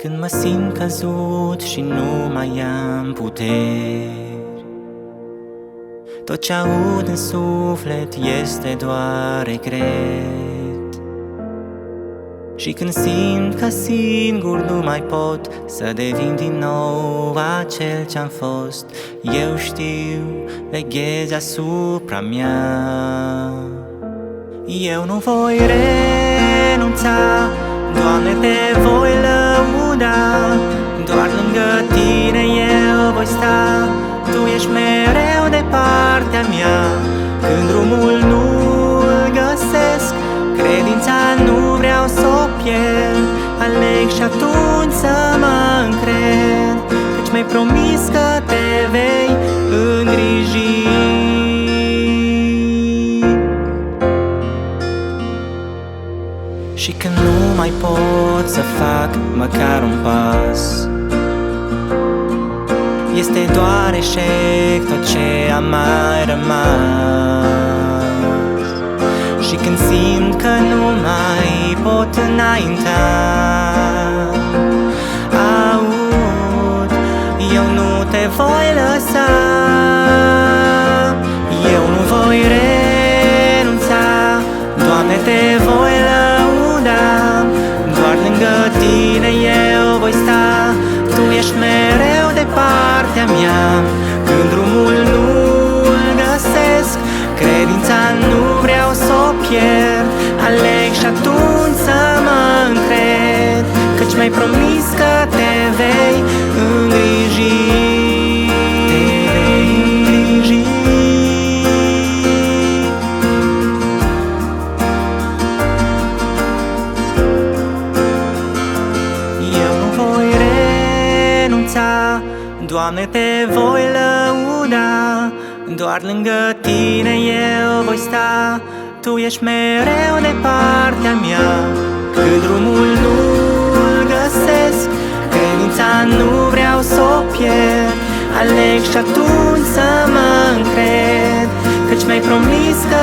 Când mă simt căzut și nu mai am puteri, tot ce aud în suflet este doar regret. Și când simt că singur nu mai pot să devin din nou acel ce-am fost, eu știu, veghezi asupra mea. Eu nu voi renunța, Doamne, Te voi lăuda, doar lângă Tine eu voi sta. Tu ești mereu de partea mea, când drumul nu-l găsesc, credința nu vreau să o pierd. Aleg și atunci să mă încred, căci mi-ai promis că Te vei îngriji. Și când nu mai pot să fac măcar un pas, este doar eșec tot ce am mai rămas. Și când simt că nu mai pot înainta, aud, eu nu Te voi lăsa. Eu nu voi renunța, Doamne, Te voi lăuda, doar lângă Tine eu voi sta. Tu ești mereu de partea mea, când drumul nu-l găsesc, credința nu vreau să o pierd. Aleg și atunci să mă încred, căci mi-ai promis că Te vei îngriji. Doamne, Te voi lăuda, doar lângă Tine eu voi sta. Tu ești mereu de partea mea, când drumul nu-l găsesc, credința nu vreau să o pierd. Aleg și atunci să mă încred, căci mi-ai promis că